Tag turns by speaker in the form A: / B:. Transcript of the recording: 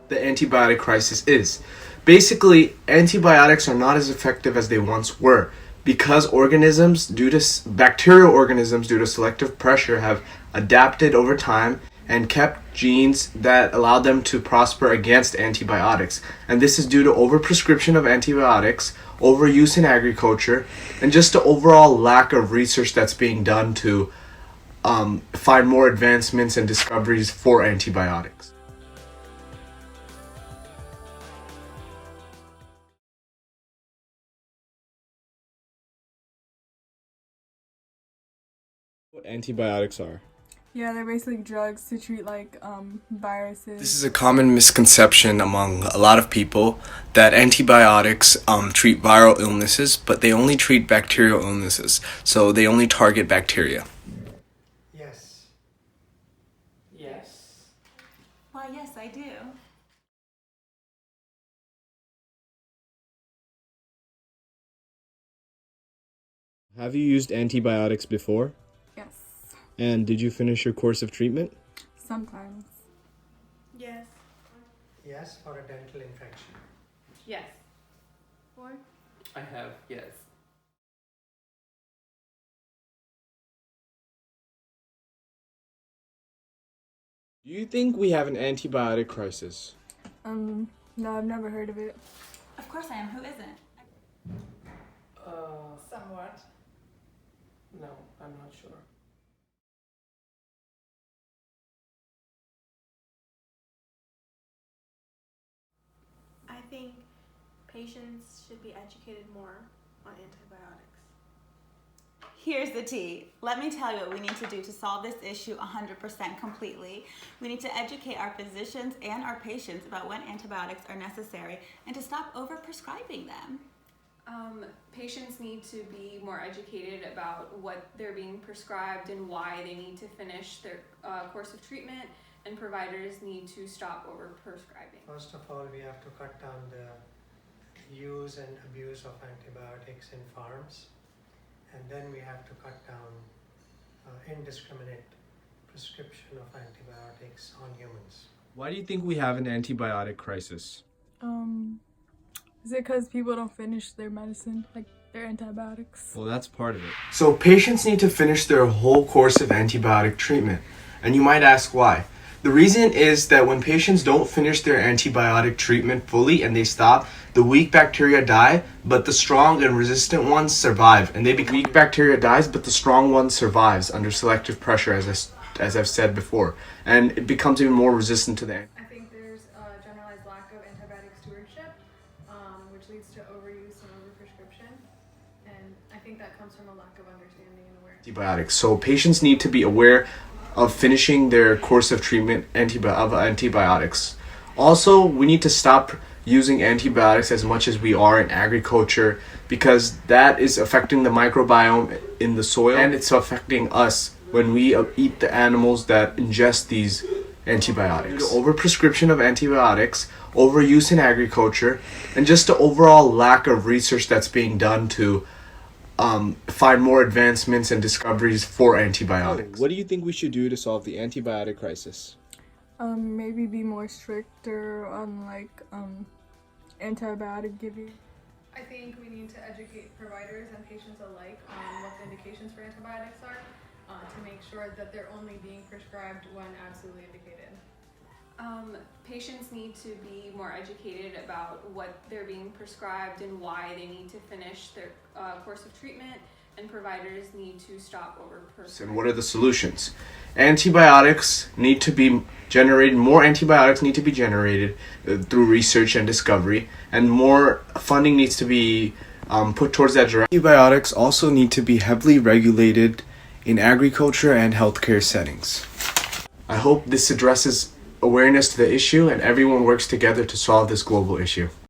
A: the antibiotic crisis is. Basically, antibiotics are not as effective as they once were because bacterial organisms, due to selective pressure, have adapted over time and kept genes that allow them to prosper against antibiotics. And this is due to overprescription of antibiotics, overuse in agriculture, and just the overall lack of research that's being done to find more advancements and discoveries for antibiotics. What antibiotics are.
B: Yeah, they're basically drugs to treat viruses.
A: This is a common misconception among a lot of people that antibiotics treat viral illnesses, but they only treat bacterial illnesses. So they only target bacteria.
C: Yes.
D: Yes.
E: Why, yes, I do.
A: Have you used antibiotics before?
B: Yes.
A: And did you finish your course of treatment?
B: Sometimes.
E: Yes.
C: Yes, for a dental infection.
E: Yes. Or?
D: I have, yes.
A: Do you think we have an antibiotic crisis?
B: No, I've never heard of it.
E: Of course I am. Who isn't?
D: Somewhat. No, I'm not sure.
F: I think patients should be educated more on antibiotics.
E: Here's the tea. Let me tell you what we need to do to solve this issue 100% completely. We need to educate our physicians and our patients about when antibiotics are necessary and to stop overprescribing them.
G: Patients need to be more educated about what they're being prescribed and why they need to finish their course of treatment, and providers need to stop overprescribing.
C: First of all, we have to cut down the use and abuse of antibiotics in farms, and then we have to cut down indiscriminate prescription of antibiotics on humans.
A: Why do you think we have an antibiotic crisis?
B: Is it because people don't finish their medicine, like their antibiotics?
A: Well, that's part of it. So patients need to finish their whole course of antibiotic treatment. And you might ask why. The reason is that when patients don't finish their antibiotic treatment fully and they stop, the weak bacteria die, but the strong and resistant ones survive. And weak bacteria dies, but the strong one survives under selective pressure, as I've said before. And it becomes even more resistant to the
H: I think there's a generalized lack of antibiotic stewardship, which leads to overuse and overprescription. And I think that comes from a lack of understanding and awareness.
A: antibiotics. So patients need to be aware of finishing their course of treatment of antibiotics. Also, we need to stop using antibiotics as much as we are in agriculture, because that is affecting the microbiome in the soil, and it's affecting us when we eat the animals that ingest these antibiotics. Overprescription of antibiotics, overuse in agriculture, and just the overall lack of research that's being done to find more advancements and discoveries for antibiotics. What do you think we should do to solve the antibiotic crisis?
B: Maybe be more stricter on antibiotic giving.
H: I think we need to educate providers and patients alike on what the indications for antibiotics are, to make sure that they're only being prescribed when absolutely indicated.
G: Patients need to be more educated about what they're being prescribed and why they need to finish their course of treatment, and providers need to stop overprescribing.
A: And what are the solutions? Antibiotics need to be generated, more antibiotics need to be generated through research and discovery, and more funding needs to be put towards that direction. Antibiotics also need to be heavily regulated in agriculture and healthcare settings. I hope this addresses awareness to the issue and everyone works together to solve this global issue.